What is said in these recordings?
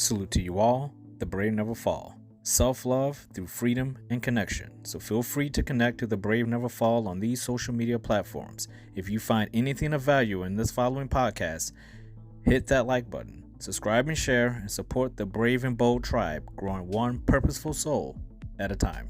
Salute to you all. The brave never fall. Self-love through freedom and connection. So feel free to connect to The Brave Never Fall on these social media platforms. If you find anything of value in this following podcast, hit that like button, subscribe and share, and support the brave and bold tribe growing one purposeful soul at a time.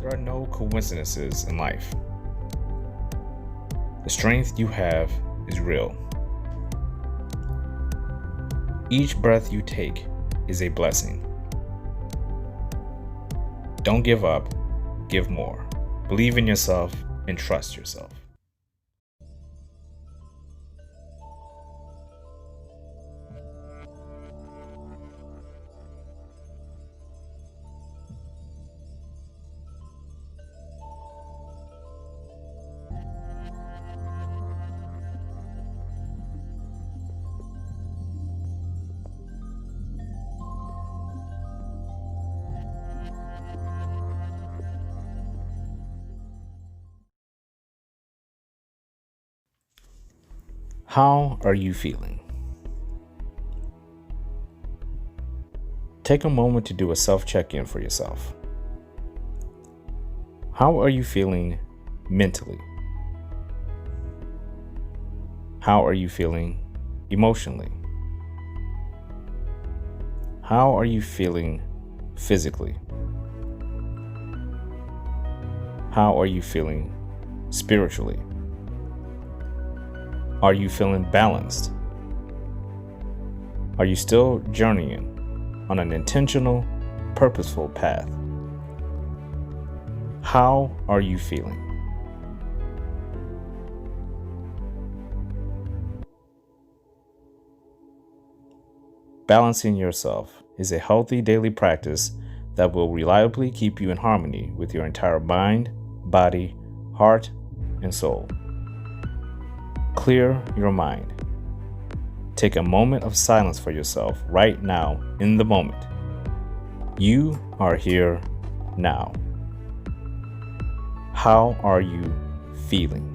There are no coincidences in life. The strength you have is real. Each breath you take is a blessing. Don't give up, give more. Believe in yourself and trust yourself. How are you feeling? Take a moment to do a self-check-in for yourself. How are you feeling mentally? How are you feeling emotionally? How are you feeling physically? How are you feeling spiritually? Are you feeling balanced? Are you still journeying on an intentional, purposeful path? How are you feeling? Balancing yourself is a healthy daily practice that will reliably keep you in harmony with your entire mind, body, heart, and soul. Clear your mind. Take a moment of silence for yourself right now in the moment. You are here now. How are you feeling?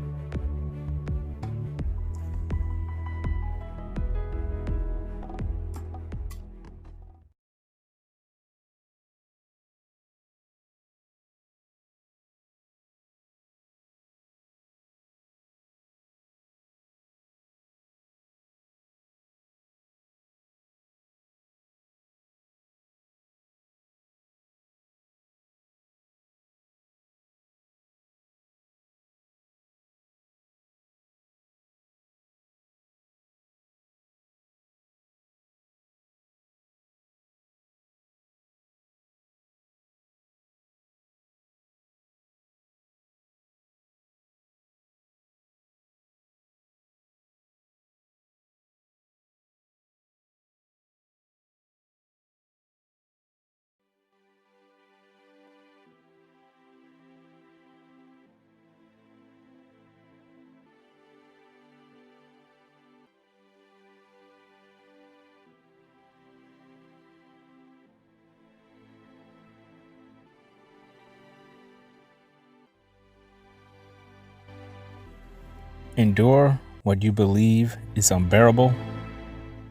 Endure what you believe is unbearable.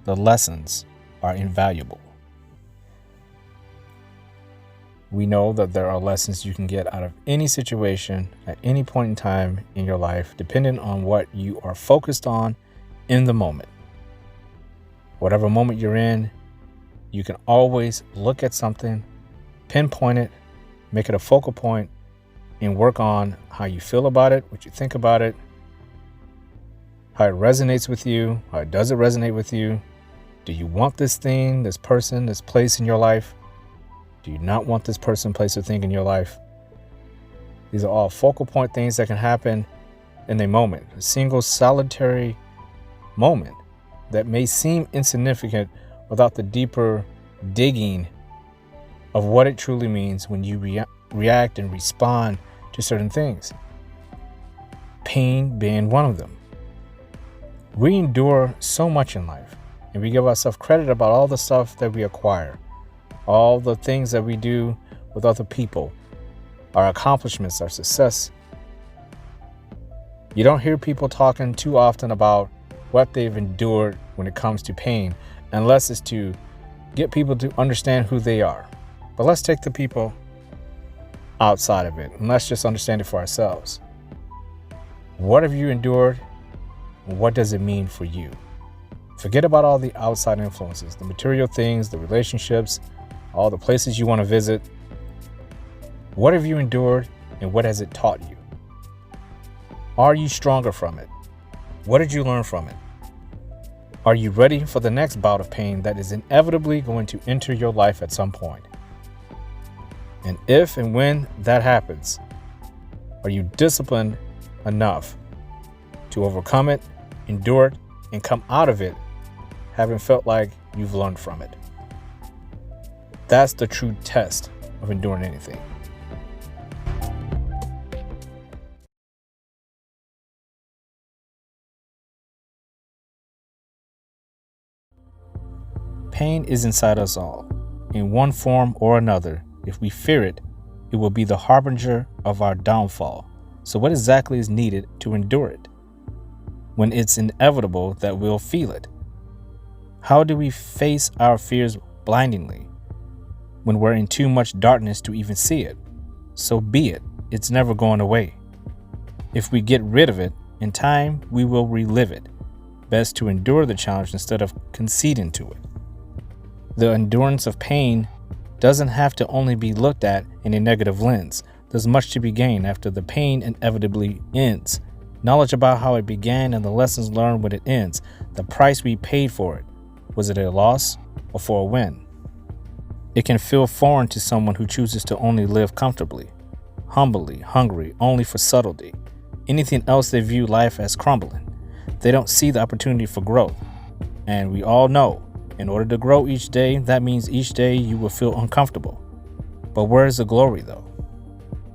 The lessons are invaluable. We know that there are lessons you can get out of any situation at any point in time in your life, depending on what you are focused on in the moment. Whatever moment you're in, you can always look at something, pinpoint it, make it a focal point, and work on how you feel about it, what you think about it, how it resonates with you, how it doesn't resonate with you. Do you want this thing, this person, this place in your life? Do you not want this person, place, or thing in your life? These are all focal point things that can happen in a moment, a single solitary moment that may seem insignificant without the deeper digging of what it truly means when you react and respond to certain things, pain being one of them. We endure so much in life, and we give ourselves credit about all the stuff that we acquire, all the things that we do with other people, our accomplishments, our success. You don't hear people talking too often about what they've endured when it comes to pain, unless it's to get people to understand who they are. But let's take the people outside of it, and let's just understand it for ourselves. What have you endured? And what does it mean for you? Forget about all the outside influences, the material things, the relationships, all the places you want to visit. What have you endured, and what has it taught you? Are you stronger from it? What did you learn from it? Are you ready for the next bout of pain that is inevitably going to enter your life at some point? And if and when that happens, are you disciplined enough to overcome it, endure it, and come out of it having felt like you've learned from it? That's the true test of enduring anything. Pain is inside us all, in one form or another. If we fear it, it will be the harbinger of our downfall. So what exactly is needed to endure it when it's inevitable that we'll feel it? How do we face our fears blindingly when we're in too much darkness to even see it? So be it. It's never going away. If we get rid of it, in time we will relive it. Best to endure the challenge instead of conceding to it. The endurance of pain doesn't have to only be looked at in a negative lens. There's much to be gained after the pain inevitably ends. Knowledge about how it began and the lessons learned when it ends. The price we paid for it. Was it a loss or for a win? It can feel foreign to someone who chooses to only live comfortably, humbly, hungry, only for subtlety. Anything else, they view life as crumbling. They don't see the opportunity for growth. And we all know, in order to grow each day, that means each day you will feel uncomfortable. But where is the glory, though?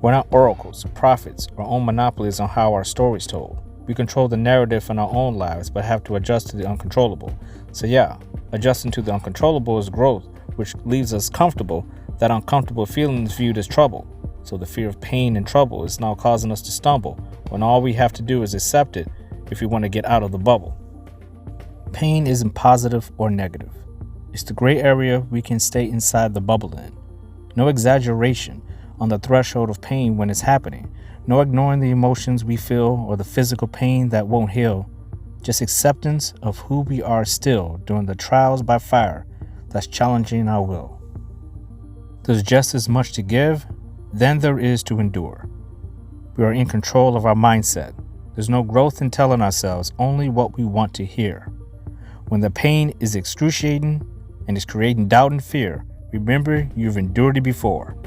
We're not oracles, prophets, or own monopolies on how our story is told. We control the narrative in our own lives, but have to adjust to the uncontrollable. So yeah, adjusting to the uncontrollable is growth, which leaves us comfortable. That uncomfortable feeling is viewed as trouble. So the fear of pain and trouble is now causing us to stumble, when all we have to do is accept it if we want to get out of the bubble. Pain isn't positive or negative. It's the gray area we can stay inside the bubble in. No exaggeration on the threshold of pain when it's happening. No ignoring the emotions we feel or the physical pain that won't heal. Just acceptance of who we are still during the trials by fire that's challenging our will. There's just as much to give than there is to endure. We are in control of our mindset. There's no growth in telling ourselves only what we want to hear. When the pain is excruciating and is creating doubt and fear, remember you've endured it before.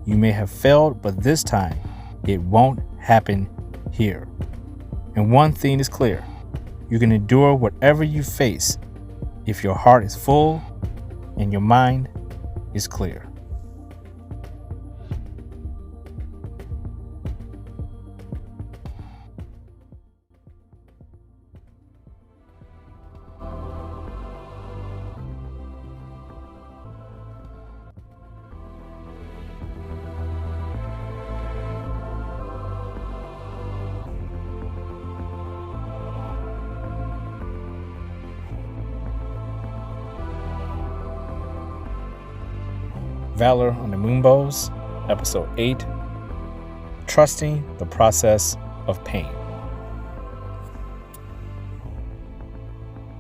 You may have failed, but this time it won't happen here. And one thing is clear. You can endure whatever you face if your heart is full and your mind is clear. Valor on the Moonbows, Episode 8, Trusting the Process of Pain.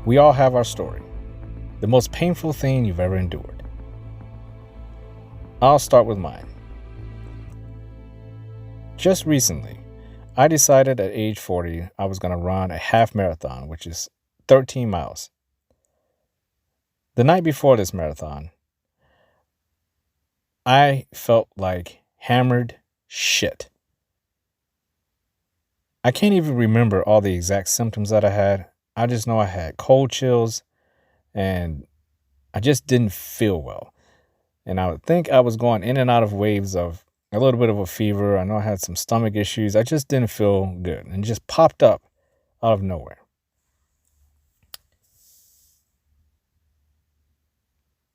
We all have our story, the most painful thing you've ever endured. I'll start with mine. Just recently, I decided at age 40 I was going to run a half marathon, which is 13 miles. The night before this marathon, I felt like hammered shit. I can't even remember all the exact symptoms that I had. I just know I had cold chills and I just didn't feel well. And I would think I was going in and out of waves of a little bit of a fever. I know I had some stomach issues. I just didn't feel good and it just popped up out of nowhere.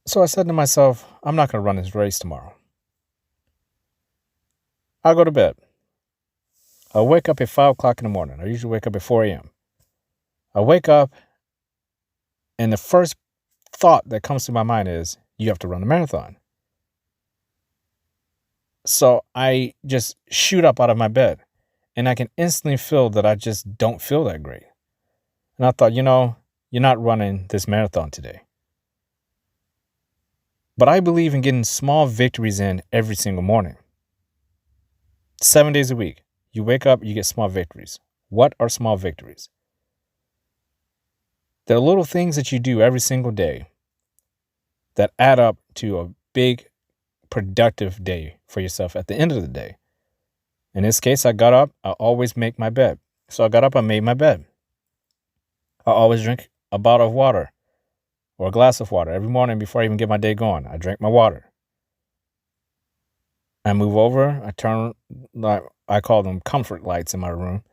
So I said to myself, I'm not going to run this race tomorrow. I'll go to bed. I'll wake up at 5 o'clock in the morning. I usually wake up at 4 a.m. I wake up and the first thought that comes to my mind is, you have to run a marathon. So I just shoot up out of my bed and I can instantly feel that I just don't feel that great. And I thought, you're not running this marathon today. But I believe in getting small victories in every single morning. 7 days a week. You wake up, you get small victories. What are small victories? There are little things that you do every single day that add up to a big, productive day for yourself at the end of the day. In this case, I got up. I always make my bed. So I got up, I made my bed. I always drink a bottle of water or a glass of water every morning before I even get my day going. I drink my water. I move over. I turn, I call them comfort lights in my room.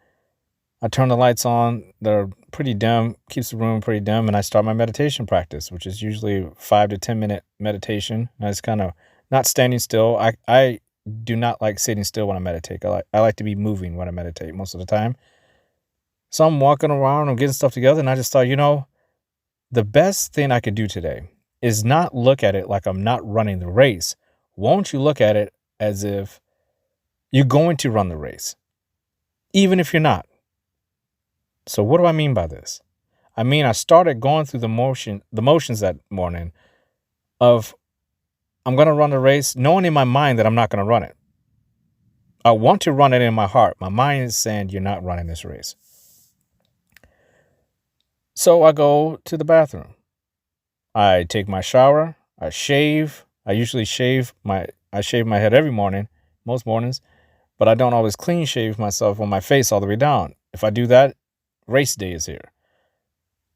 I turn the lights on. They're pretty dim, keeps the room pretty dim, and I start my meditation practice, which is usually 5 to 10 minute meditation. And it's kind of not standing still. I do not like sitting still when I meditate. I like to be moving when I meditate most of the time. So I'm walking around, I'm getting stuff together, and I just thought, the best thing I could do today is not look at it like I'm not running the race. Won't you look at it as if you're going to run the race, even if you're not? So what do I mean by this? I mean, I started going through the motions that morning of I'm going to run the race, knowing in my mind that I'm not going to run it. I want to run it in my heart. My mind is saying you're not running this race. So I go to the bathroom. I take my shower. I shave. I usually shave my head every morning, most mornings, but I don't always clean shave myself on my face all the way down. If I do that, race day is here.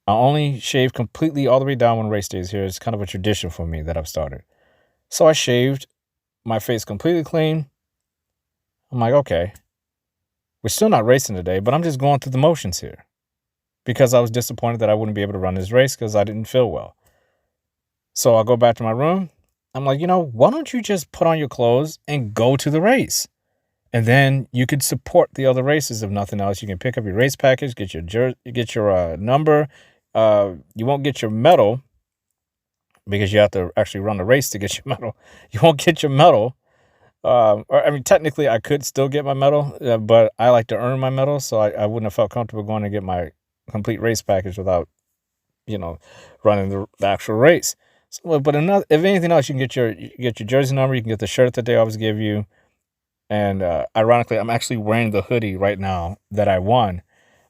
I only shave completely all the way down when race day is here. It's kind of a tradition for me that I've started. So I shaved my face completely clean. I'm like, okay, we're still not racing today, but I'm just going through the motions here because I was disappointed that I wouldn't be able to run this race because I didn't feel well. So I'll go back to my room. I'm like, why don't you just put on your clothes and go to the race? And then you could support the other races. If nothing else, you can pick up your race package, get your number. You won't get your medal because you have to actually run the race to get your medal. You won't get your medal. Technically, I could still get my medal, but I like to earn my medal, so I wouldn't have felt comfortable going to get my complete race package without, running the actual race. So, but if anything else, you can get your jersey number. You can get the shirt that they always give you. And ironically, I'm actually wearing the hoodie right now that I won,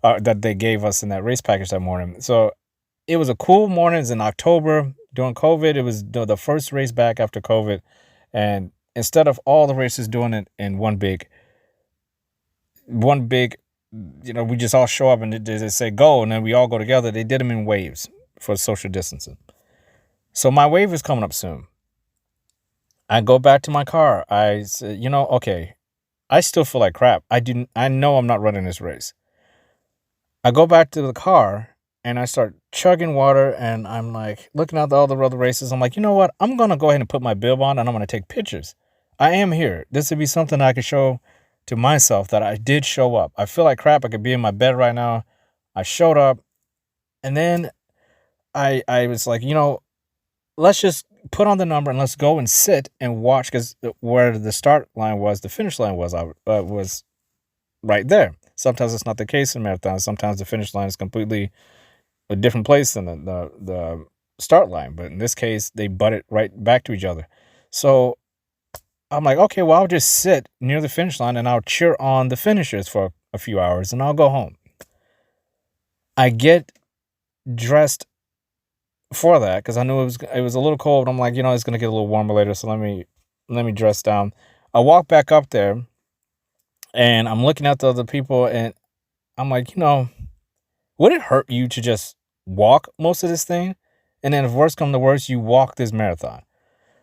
that they gave us in that race package that morning. So it was a cool morning. It's in October during COVID. It was the first race back after COVID. And instead of all the races doing it in one big, we just all show up and they say go, and then we all go together. They did them in waves for social distancing. So my wave is coming up soon. I go back to my car. I said, okay, I still feel like crap. I know I'm not running this race. I go back to the car and I start chugging water and I'm like looking at all the other races. I'm like, you know what? I'm going to go ahead and put my bib on and I'm going to take pictures. I am here. This would be something I could show to myself that I did show up. I feel like crap. I could be in my bed right now. I showed up and then I was like, let's just put on the number and let's go and sit and watch, because where the start line was, the finish line was right there. Sometimes it's not the case in marathons. Sometimes the finish line is completely a different place than the start line. But in this case, they butted right back to each other. So I'm like, okay, well, I'll just sit near the finish line and I'll cheer on the finishers for a few hours and I'll go home. I get dressed for that because I knew it was a little cold. I'm like, it's gonna get a little warmer later, so let me dress down. I walk back up there and I'm looking at the other people and I'm like, would it hurt you to just walk most of this thing? And then if worse come to worse, you walk this marathon.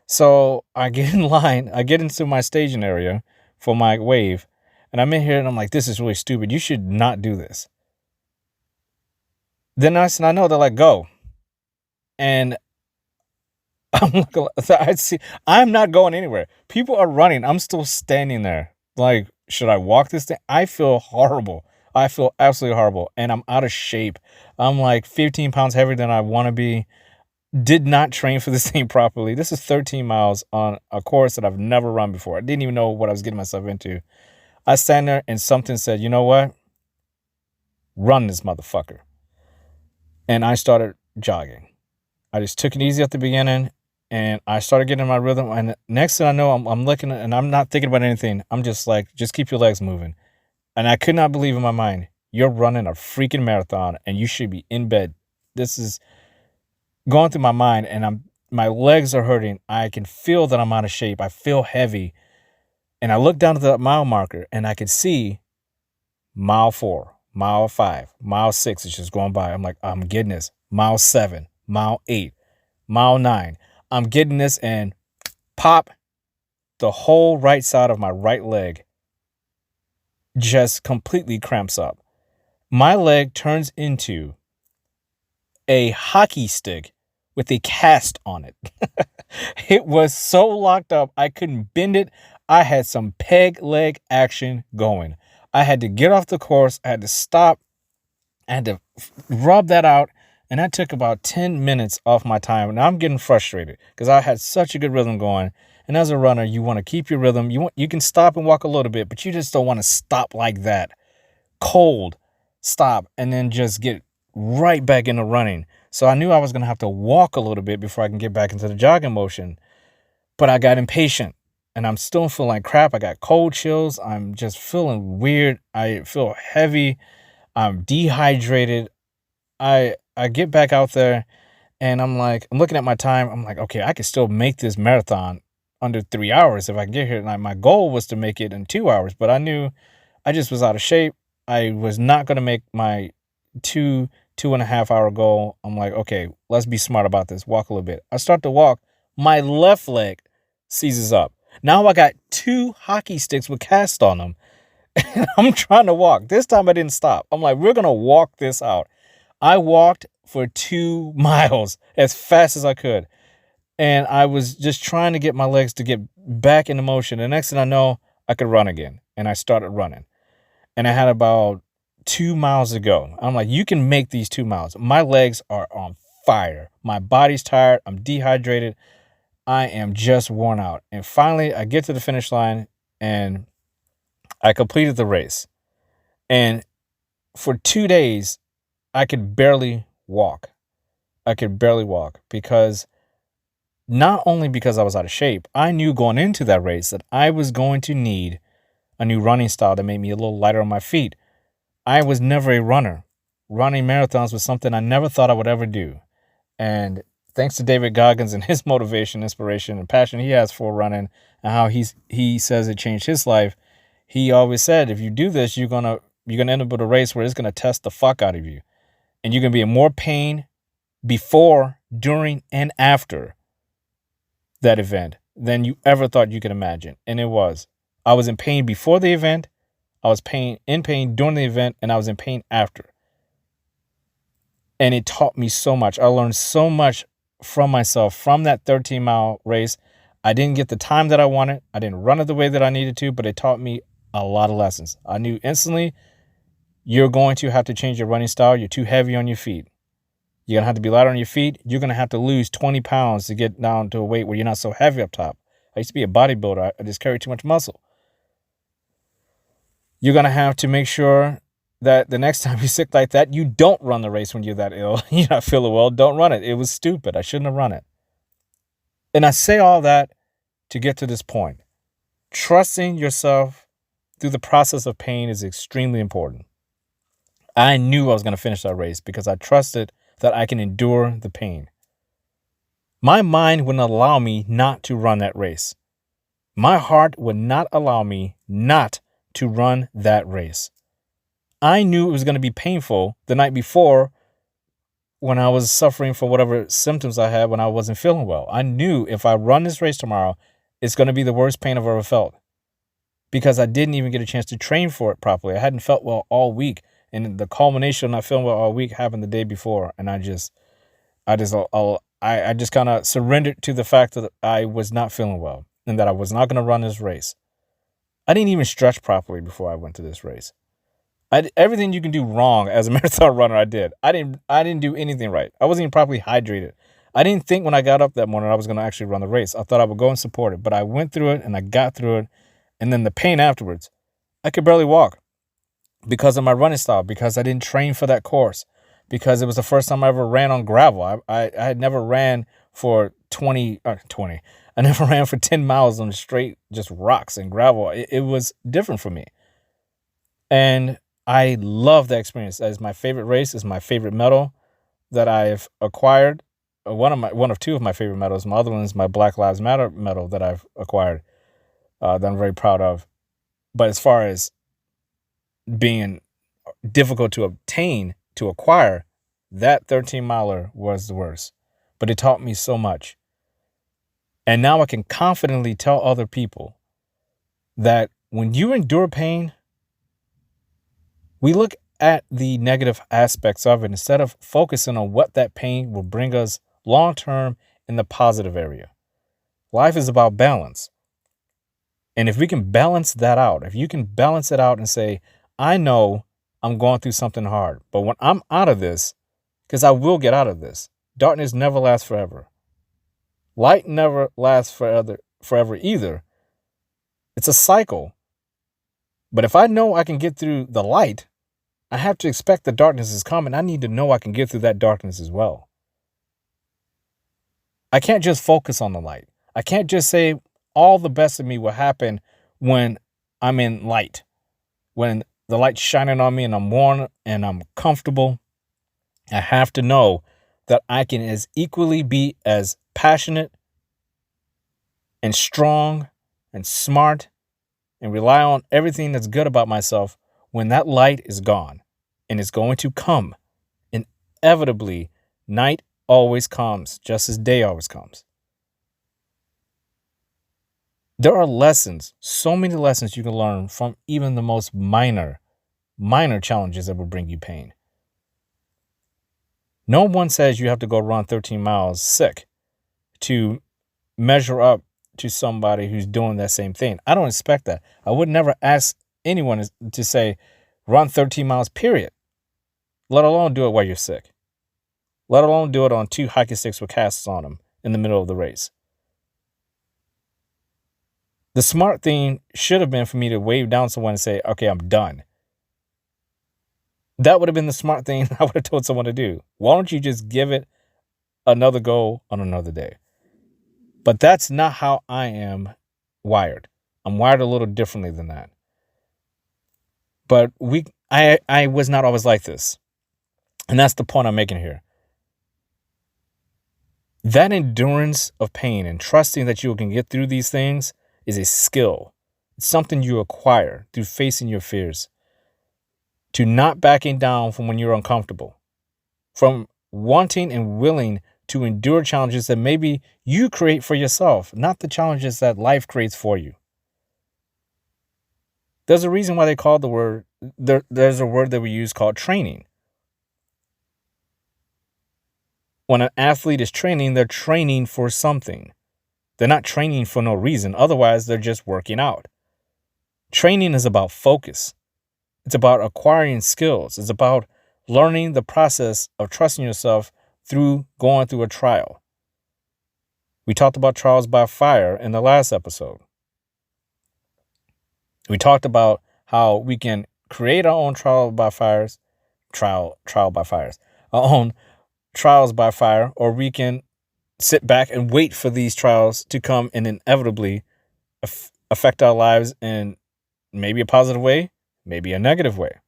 So I get in line, I get into my staging area for my wave, and I'm in here and I'm like, this is really stupid. You should not do this. Then I know they're like, go. And I'm like, I'm not going anywhere. People are running. I'm still standing there. Like, should I walk this thing? I feel horrible. I feel absolutely horrible. And I'm out of shape. I'm like 15 pounds heavier than I want to be. Did not train for this thing properly. This is 13 miles on a course that I've never run before. I didn't even know what I was getting myself into. I stand there and something said, you know what? Run this motherfucker. And I started jogging. I just took it easy at the beginning and I started getting in my rhythm. And next thing I know, I'm looking and I'm not thinking about anything. I'm just like, just keep your legs moving. And I could not believe in my mind, you're running a freaking marathon and you should be in bed. This is going through my mind and my legs are hurting. I can feel that I'm out of shape. I feel heavy. And I look down at the mile marker and I could see mile 4, mile 5, mile 6 is just going by. I'm like, I'm getting this. Mile 7, mile 8, mile 9. I'm getting this and pop, the whole right side of my right leg just completely cramps up. My leg turns into a hockey stick with a cast on it. It was so locked up, I couldn't bend it. I had some peg leg action going. I had to get off the course. I had to stop. I had to rub that out. And that took about 10 minutes off my time. Now I'm getting frustrated because I had such a good rhythm going. And as a runner, you want to keep your rhythm. You can stop and walk a little bit, but you just don't want to stop like that. Cold stop and then just get right back into running. So I knew I was going to have to walk a little bit before I can get back into the jogging motion. But I got impatient and I'm still feeling like crap. I got cold chills. I'm just feeling weird. I feel heavy. I'm dehydrated. I get back out there and I'm looking at my time. I'm like, okay, I can still make this marathon under 3 hours if I can get here. And my goal was to make it in 2 hours, but I knew I just was out of shape. I was not going to make my 2.5 hour goal. I'm like, okay, let's be smart about this. Walk a little bit. I start to walk. My left leg seizes up. Now I got 2 hockey sticks with cast on them. And I'm trying to walk. This time I didn't stop. I'm like, we're going to walk this out. I walked for 2 miles as fast as I could. And I was just trying to get my legs to get back into motion. The next thing I know, I could run again. And I started running. And I had about 2 miles to go. I'm like, you can make these 2 miles. My legs are on fire. My body's tired. I'm dehydrated. I am just worn out. And finally, I get to the finish line and I completed the race. And for 2 days, I could barely walk. I could barely walk because not only because I was out of shape, I knew going into that race that I was going to need a new running style that made me a little lighter on my feet. I was never a runner. Running marathons was something I never thought I would ever do. And thanks to David Goggins and his motivation, inspiration, and passion he has for running and how he says it changed his life, he always said, if you do this, you're gonna end up with a race where it's gonna test the fuck out of you. And you're gonna be in more pain before, during, and after that event than you ever thought you could imagine. And it was. I was in pain before the event, I was in pain during the event, and I was in pain after. And it taught me so much. I learned so much from myself from that 13-mile race. I didn't get the time that I wanted. I didn't run it the way that I needed to, but it taught me a lot of lessons. I knew instantly you're going to have to change your running style. You're too heavy on your feet. You're going to have to be lighter on your feet. You're going to have to lose 20 pounds to get down to a weight where you're not so heavy up top. I used to be a bodybuilder. I just carried too much muscle. You're going to have to make sure that the next time you're sick like that, you don't run the race when you're that ill. You're not feeling well. Don't run it. It was stupid. I shouldn't have run it. And I say all that to get to this point. Trusting yourself through the process of pain is extremely important. I knew I was going to finish that race because I trusted that I can endure the pain. My mind wouldn't allow me not to run that race. My heart would not allow me not to run that race. I knew it was going to be painful the night before when I was suffering from whatever symptoms I had when I wasn't feeling well. I knew if I run this race tomorrow, it's going to be the worst pain I've ever felt because I didn't even get a chance to train for it properly. I hadn't felt well all week. And the culmination of not feeling well all week happened the day before. And I just kind of surrendered to the fact that I was not feeling well and that I was not going to run this race. I didn't even stretch properly before I went to this race. Everything you can do wrong as a marathon runner, I did. I didn't do anything right. I wasn't even properly hydrated. I didn't think when I got up that morning I was going to actually run the race. I thought I would go and support it, but I went through it and I got through it. And then the pain afterwards, I could barely walk because of my running style, because I didn't train for that course, because it was the first time I ever ran on gravel. I had never ran for 20. I never ran for 10 miles on straight, just rocks and gravel. It was different for me. And I love that experience. That is my favorite race. It's my favorite medal that I've acquired. One of two of my favorite medals. My other one is my Black Lives Matter medal that I've acquired, that I'm very proud of. But as far as being difficult to obtain, to acquire, that 13-miler was the worst. But it taught me so much. And now I can confidently tell other people that when you endure pain, we look at the negative aspects of it instead of focusing on what that pain will bring us long-term in the positive area. Life is about balance. And if we can balance that out, if you can balance it out and say, I know I'm going through something hard, but when I'm out of this, because I will get out of this, darkness never lasts forever. Light never lasts forever either. It's a cycle. But if I know I can get through the light, I have to expect the darkness is coming. I need to know I can get through that darkness as well. I can't just focus on the light. I can't just say all the best of me will happen when I'm in light, when the light's shining on me and I'm warm and I'm comfortable. I have to know that I can as equally be as passionate and strong and smart and rely on everything that's good about myself when that light is gone. And it's going to come. Inevitably, night always comes, just as day always comes. There are lessons, so many lessons you can learn from even the most minor challenges that will bring you pain. No one says you have to go run 13 miles sick to measure up to somebody who's doing that same thing. I don't expect that. I would never ask anyone to say, run 13 miles, period. Let alone do it while you're sick. Let alone do it on 2 hiking sticks with casts on them in the middle of the race. The smart thing should have been for me to wave down someone and say, okay, I'm done. That would have been the smart thing I would have told someone to do. Why don't you just give it another go on another day? But that's not how I am wired. I'm wired a little differently than that. But I was not always like this. And that's the point I'm making here. That endurance of pain and trusting that you can get through these things is a skill. It's something you acquire through facing your fears, to not backing down from when you're uncomfortable, from wanting and willing to endure challenges that maybe you create for yourself, not the challenges that life creates for you. There's a reason why they call the word, there's a word that we use called training. When an athlete is training, they're training for something. They're not training for no reason. Otherwise, they're just working out. Training is about focus. It's about acquiring skills. It's about learning the process of trusting yourself through going through a trial. We talked about trials by fire in the last episode. We talked about how we can create our own trial by fires, our own trials by fire, or we can sit back and wait for these trials to come and inevitably affect our lives in maybe a positive way, maybe a negative way.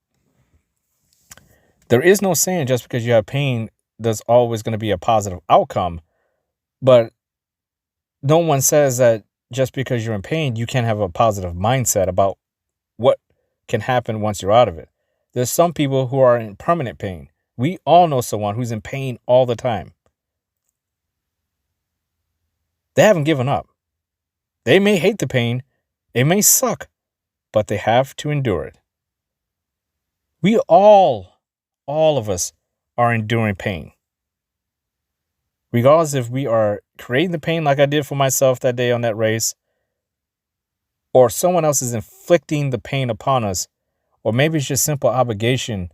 There is no saying just because you have pain, there's always going to be a positive outcome. But no one says that just because you're in pain, you can't have a positive mindset about what can happen once you're out of it. There's some people who are in permanent pain, We all know someone who's in pain all the time. They haven't given up. They may hate the pain. It may suck, but they have to endure it. We all of us are enduring pain. Regardless if we are creating the pain like I did for myself that day on that race, or someone else is inflicting the pain upon us, or maybe it's just simple obligation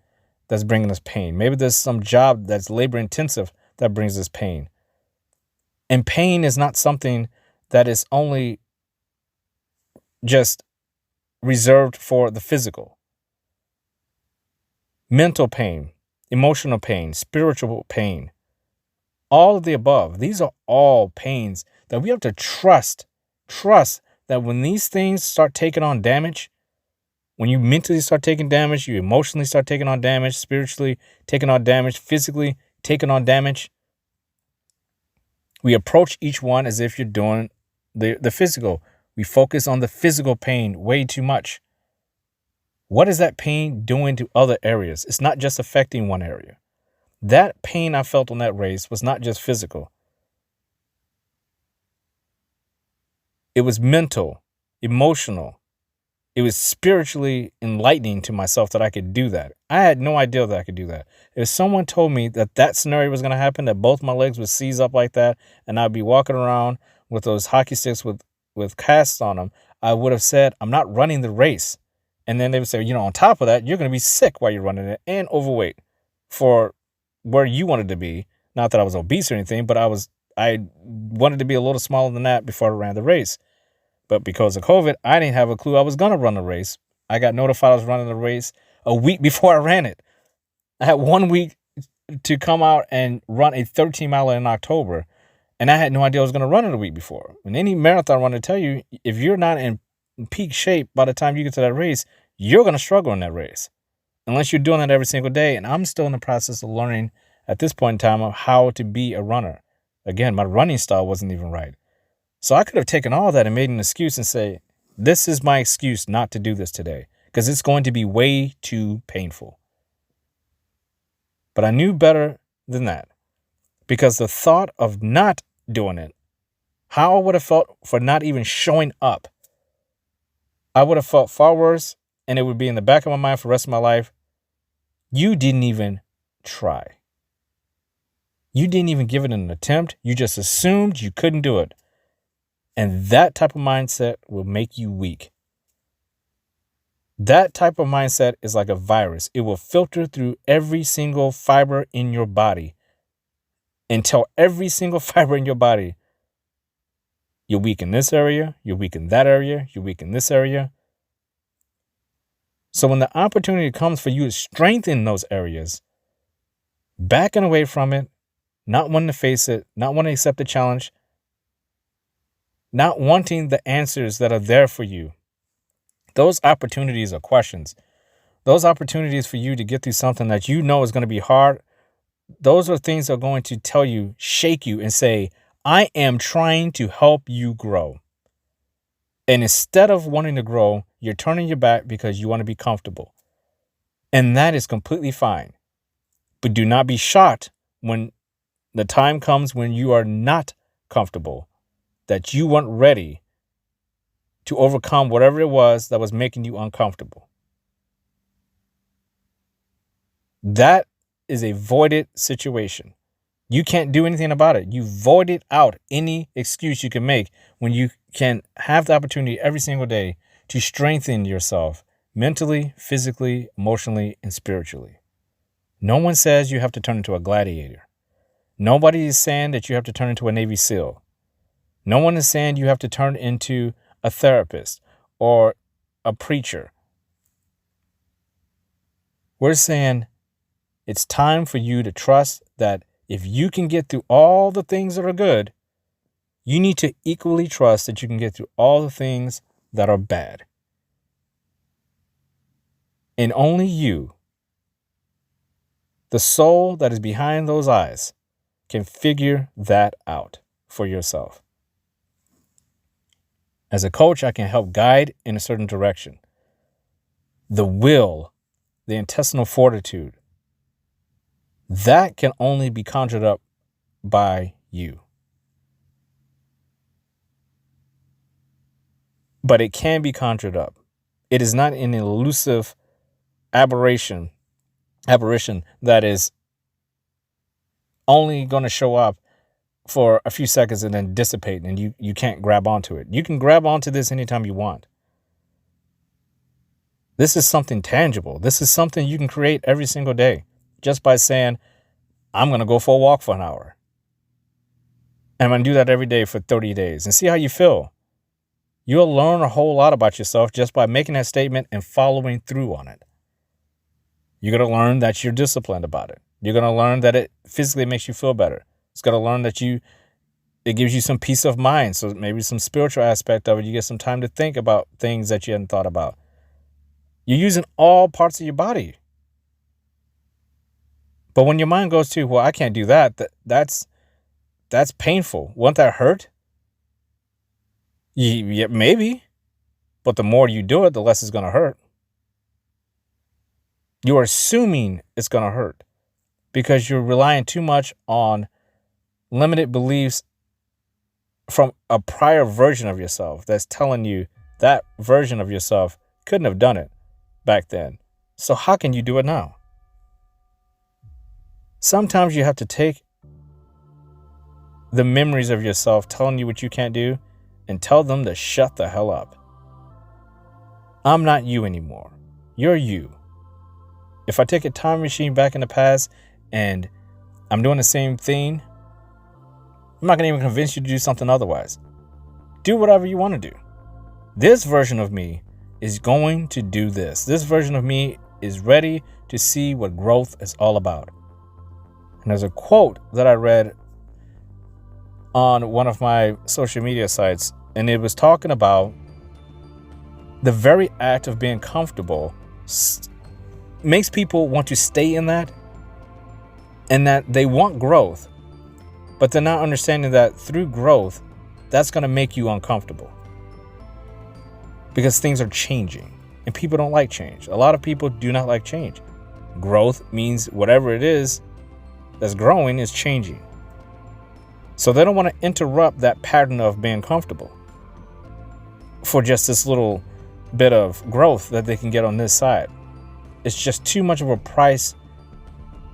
that's bringing us pain. Maybe there's some job that's labor intensive that brings us pain. And pain is not something that is only just reserved for the physical. Mental pain, emotional pain, spiritual pain, all of the above. These are all pains that we have to trust that when these things start taking on damage, when you mentally start taking damage, you emotionally start taking on damage, spiritually taking on damage, physically taking on damage, we approach each one as if you're doing the physical. We focus on the physical pain way too much. What is that pain doing to other areas? It's not just affecting one area. That pain I felt on that race was not just physical. It was mental, emotional. It was spiritually enlightening to myself that I could do that. I had no idea that I could do that. If someone told me that scenario was going to happen, that both my legs would seize up like that, and I'd be walking around with those hockey sticks with casts on them, I would have said, I'm not running the race. And then they would say, on top of that, you're going to be sick while you're running it and overweight for where you wanted to be. Not that I was obese or anything, but I wanted to be a little smaller than that before I ran the race. But because of COVID, I didn't have a clue I was going to run the race. I got notified I was running the race a week before I ran it. I had 1 week to come out and run a 13-miler in October, and I had no idea I was going to run it a week before. And any marathon runner tell you, if you're not in peak shape by the time you get to that race, you're going to struggle in that race unless you're doing it every single day. And I'm still in the process of learning at this point in time of how to be a runner. Again, my running style wasn't even right. So I could have taken all that and made an excuse and say, this is my excuse not to do this today because it's going to be way too painful. But I knew better than that, because the thought of not doing it, how I would have felt for not even showing up, I would have felt far worse, and it would be in the back of my mind for the rest of my life. You didn't even try. You didn't even give it an attempt. You just assumed you couldn't do it. And that type of mindset will make you weak. That type of mindset is like a virus. It will filter through every single fiber in your body and tell every single fiber in your body, you're weak in this area, you're weak in that area, you're weak in this area. So when the opportunity comes for you to strengthen those areas, backing away from it, not wanting to face it, not wanting to accept the challenge, not wanting the answers that are there for you. Those opportunities are questions. Those opportunities for you to get through something that you know is going to be hard, those are things that are going to tell you, shake you and say, I am trying to help you grow. And instead of wanting to grow, you're turning your back because you want to be comfortable. And that is completely fine. But do not be shocked when the time comes when you are not comfortable, that you weren't ready to overcome whatever it was that was making you uncomfortable. That is a voided situation. You can't do anything about it. You voided out any excuse you can make when you can have the opportunity every single day to strengthen yourself mentally, physically, emotionally, and spiritually. No one says you have to turn into a gladiator. Nobody is saying that you have to turn into a Navy SEAL. No one is saying you have to turn into a therapist or a preacher. We're saying it's time for you to trust that if you can get through all the things that are good, you need to equally trust that you can get through all the things that are bad. And only you, the soul that is behind those eyes, can figure that out for yourself. As a coach, I can help guide in a certain direction. The will, the intestinal fortitude, that can only be conjured up by you. But it can be conjured up. It is not an elusive aberration that is only going to show up for a few seconds and then dissipate, and you can't grab onto it. You can grab onto this anytime you want. This is something tangible. This is something you can create every single day just by saying, I'm going to go for a walk for an hour. And I'm going to do that every day for 30 days and see how you feel. You'll learn a whole lot about yourself just by making that statement and following through on it. You're going to learn that you're disciplined about it. You're going to learn that it physically makes you feel better. It's going to learn that it gives you some peace of mind. So maybe some spiritual aspect of it. You get some time to think about things that you hadn't thought about. You're using all parts of your body. But when your mind goes to, well, I can't do that. That's painful. Won't that hurt? Yeah, maybe. But the more you do it, the less it's going to hurt. You're assuming it's going to hurt because you're relying too much on limited beliefs from a prior version of yourself that's telling you that version of yourself couldn't have done it back then. So how can you do it now? Sometimes you have to take the memories of yourself telling you what you can't do and tell them to shut the hell up. I'm not you anymore. You're you. If I take a time machine back in the past and I'm doing the same thing, I'm not going to even convince you to do something otherwise. Do whatever you want to do. This version of me is going to do this. This version of me is ready to see what growth is all about. And there's a quote that I read on one of my social media sites, and it was talking about the very act of being comfortable makes people want to stay in that, and that they want growth, but they're not understanding that through growth, that's going to make you uncomfortable because things are changing and people don't like change. A lot of people do not like change. Growth means whatever it is that's growing is changing. So they don't want to interrupt that pattern of being comfortable for just this little bit of growth that they can get on this side. It's just too much of a price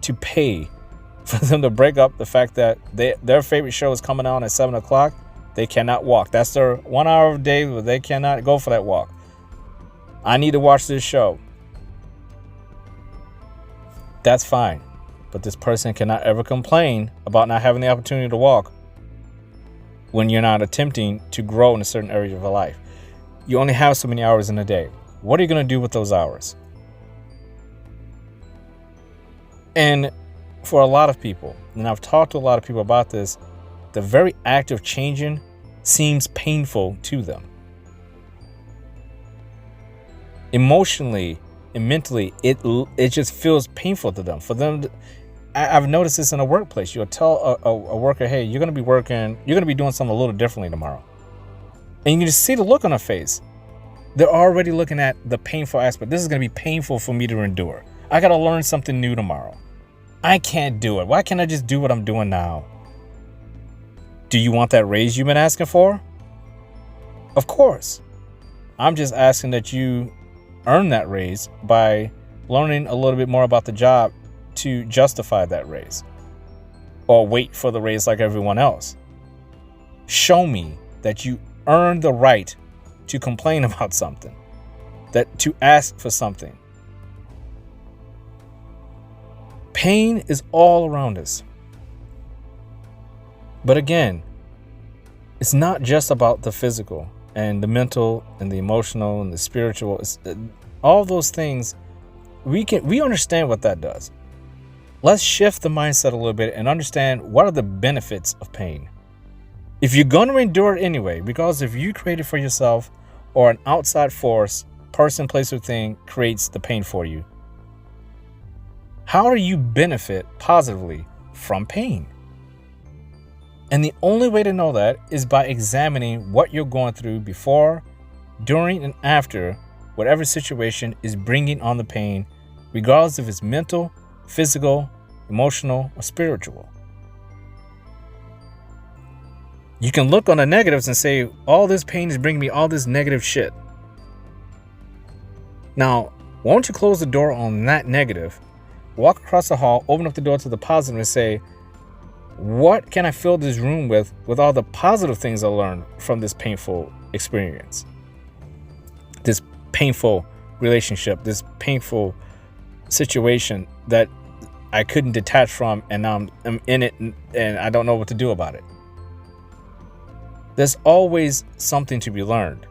to pay for them to break up the fact that their favorite show is coming on at 7 o'clock. They cannot walk. That's their 1 hour of the day where they cannot go for that walk. I need to watch this show. That's fine. But this person cannot ever complain about not having the opportunity to walk when you're not attempting to grow in a certain area of your life. You only have so many hours in a day. What are you going to do with those hours? And for a lot of people, and I've talked to a lot of people about this, the very act of changing seems painful to them. Emotionally and mentally, it just feels painful to them. For them, I've noticed this in a workplace. You'll tell a worker, hey, you're going to be doing something a little differently tomorrow. And you can just see the look on their face. They're already looking at the painful aspect. This is going to be painful for me to endure. I got to learn something new tomorrow. I can't do it. Why can't I just do what I'm doing now? Do you want that raise you've been asking for? Of course. I'm just asking that you earn that raise by learning a little bit more about the job to justify that raise, or wait for the raise like everyone else. Show me that you earn the right to complain about something, that to ask for something. Pain is all around us. But again, it's not just about the physical and the mental and the emotional and the spiritual. All those things, we understand what that does. Let's shift the mindset a little bit and understand what are the benefits of pain. If you're going to endure it anyway, because if you create it for yourself or an outside force, person, place, or thing creates the pain for you, how do you benefit positively from pain? And the only way to know that is by examining what you're going through before, during, and after whatever situation is bringing on the pain, regardless if it's mental, physical, emotional, or spiritual. You can look on the negatives and say, all this pain is bringing me all this negative shit. Now, won't you close the door on that negative, walk across the hall, open up the door to the positive and say, what can I fill this room with all the positive things I learned from this painful experience? This painful relationship, this painful situation that I couldn't detach from, and now I'm in it and I don't know what to do about it. There's always something to be learned.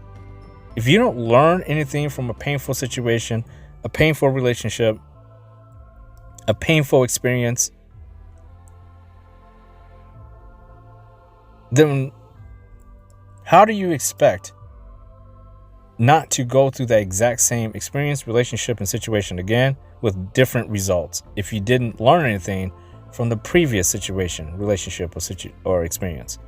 If you don't learn anything from a painful situation, a painful relationship, a painful experience, then how do you expect not to go through the exact same experience, relationship, and situation again with different results if you didn't learn anything from the previous situation, relationship, or experience?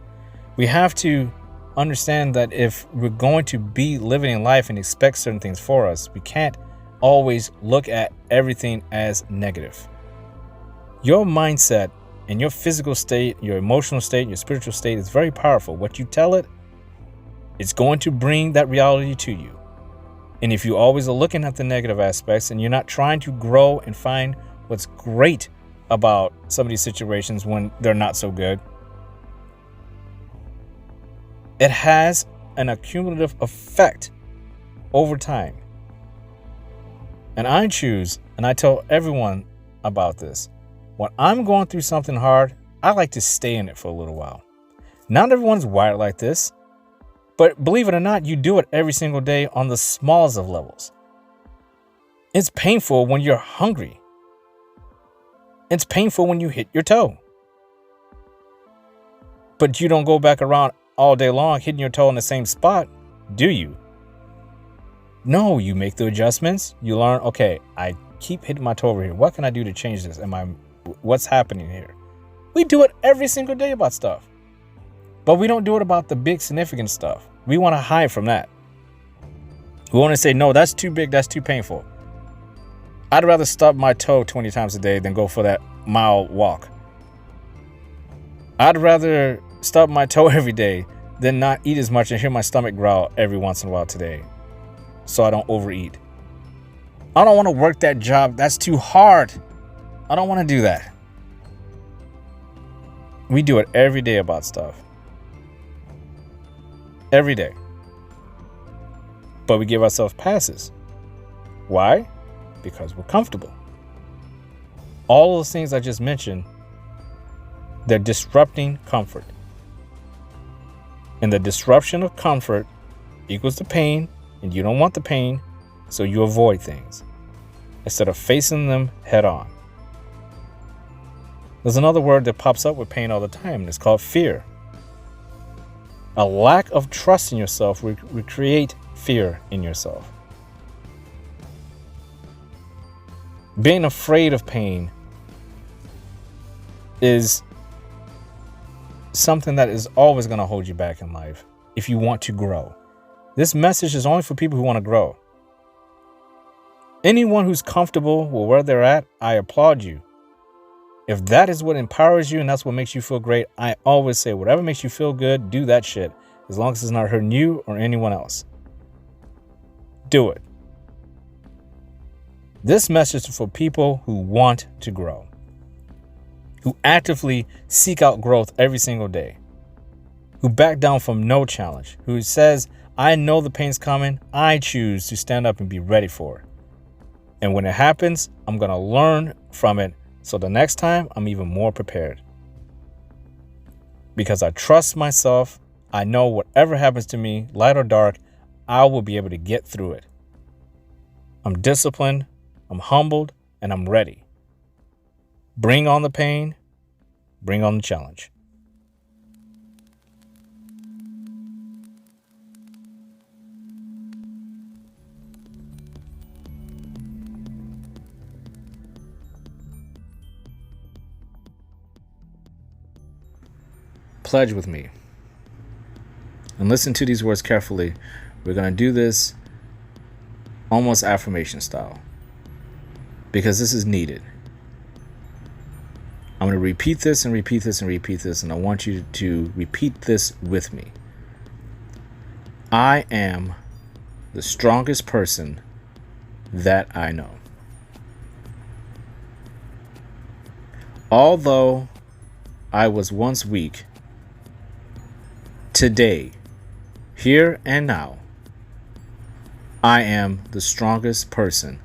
We have to understand that if we're going to be living in life and expect certain things for us, we can't always look at everything as negative. Your mindset and your physical state, your emotional state, your spiritual state is very powerful. What you tell it, it's going to bring that reality to you. And if you always are looking at the negative aspects and you're not trying to grow and find what's great about some of these situations when they're not so good, it has an accumulative effect over time. And I choose, and I tell everyone about this, when I'm going through something hard, I like to stay in it for a little while. Not everyone's wired like this, but believe it or not, you do it every single day on the smallest of levels. It's painful when you're hungry. It's painful when you hit your toe. But you don't go back around all day long hitting your toe in the same spot, do you? No, you make the adjustments. You learn, okay, I keep hitting my toe over here. What can I do to change this? What's happening here? We do it every single day about stuff. But we don't do it about the big significant stuff. We want to hide from that. We want to say, no, that's too big, that's too painful. I'd rather stub my toe 20 times a day than go for that mile walk. I'd rather stub my toe every day than not eat as much and hear my stomach growl every once in a while today, so I don't overeat. I don't want to work that job. That's too hard. I don't want to do that. We do it every day about stuff. Every day. But we give ourselves passes. Why? Because we're comfortable. All those things I just mentioned, they're disrupting comfort. And the disruption of comfort equals the pain, and you don't want the pain, so you avoid things instead of facing them head on. There's another word that pops up with pain all the time, and it's called fear. A lack of trust in yourself will create fear in yourself. Being afraid of pain is something that is always going to hold you back in life if you want to grow. This message is only for people who want to grow. Anyone who's comfortable with where they're at, I applaud you. If that is what empowers you and that's what makes you feel great, I always say whatever makes you feel good, do that shit, as long as it's not hurting you or anyone else. Do it. This message is for people who want to grow, who actively seek out growth every single day, who back down from no challenge, who says, I know the pain's coming, I choose to stand up and be ready for it. And when it happens, I'm going to learn from it, so the next time I'm even more prepared. Because I trust myself, I know whatever happens to me, light or dark, I will be able to get through it. I'm disciplined, I'm humbled, and I'm ready. Bring on the pain, bring on the challenge. Pledge with me. And listen to these words carefully. We're going to do this almost affirmation style, because this is needed. I'm going to repeat this and repeat this and repeat this, and I want you to repeat this with me. I am the strongest person that I know. Although I was once weak, today, here and now, I am the strongest person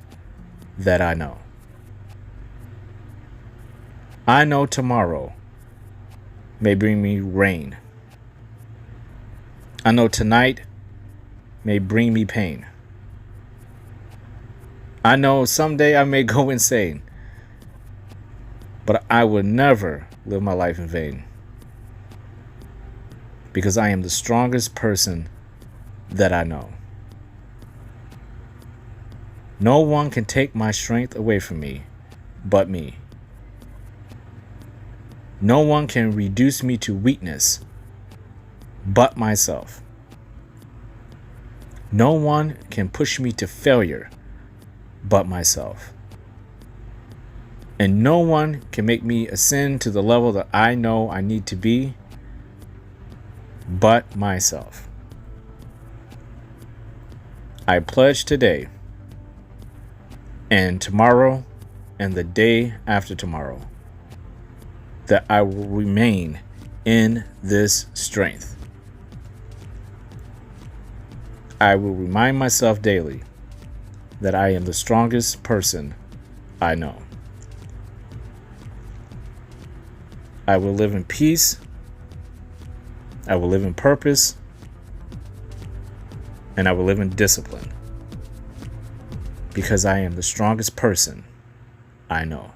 that I know. I know tomorrow may bring me rain. I know tonight may bring me pain. I know someday I may go insane, but I will never live my life in vain, because I am the strongest person that I know. No one can take my strength away from me but me. No one can reduce me to weakness but myself. No one can push me to failure but myself. And no one can make me ascend to the level that I know I need to be but myself. I pledge today and tomorrow and the day after tomorrow that I will remain in this strength. I will remind myself daily that I am the strongest person I know. I will live in peace. I will live in purpose. And I will live in discipline, because I am the strongest person I know.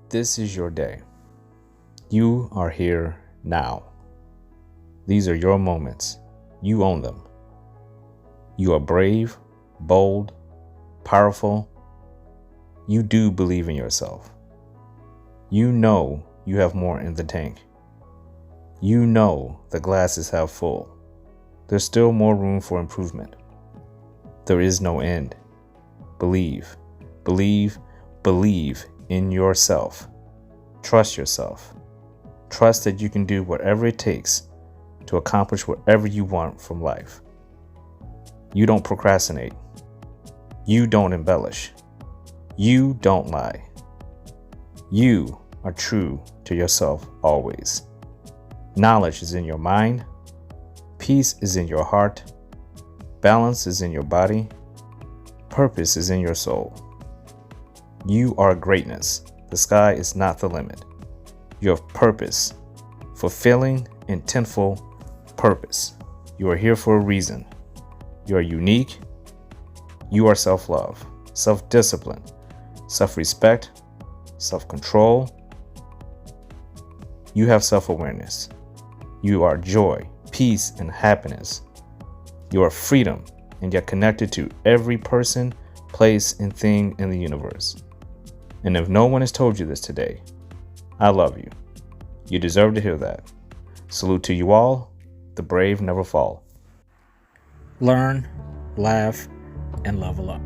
This is your day. You are here now. These are your moments. You own them. You are brave, bold, powerful. You do believe in yourself. You know you have more in the tank. You know the glass is half full. There's still more room for improvement. There is no end. Believe, believe, believe in yourself. Trust yourself. Trust that you can do whatever it takes to accomplish whatever you want from life. You don't procrastinate. You don't embellish. You don't lie. You are true to yourself always. Knowledge is in your mind. Peace is in your heart. Balance is in your body. Purpose is in your soul. You are greatness. The sky is not the limit. You have purpose, fulfilling, intentful purpose. You are here for a reason. You are unique. You are self-love, self-discipline, self-respect, self-control. You have self-awareness. You are joy, peace, and happiness. You are freedom, and you're connected to every person, place, and thing in the universe. And if no one has told you this today, I love you. You deserve to hear that. Salute to you all. The brave never fall. Learn, laugh, and level up.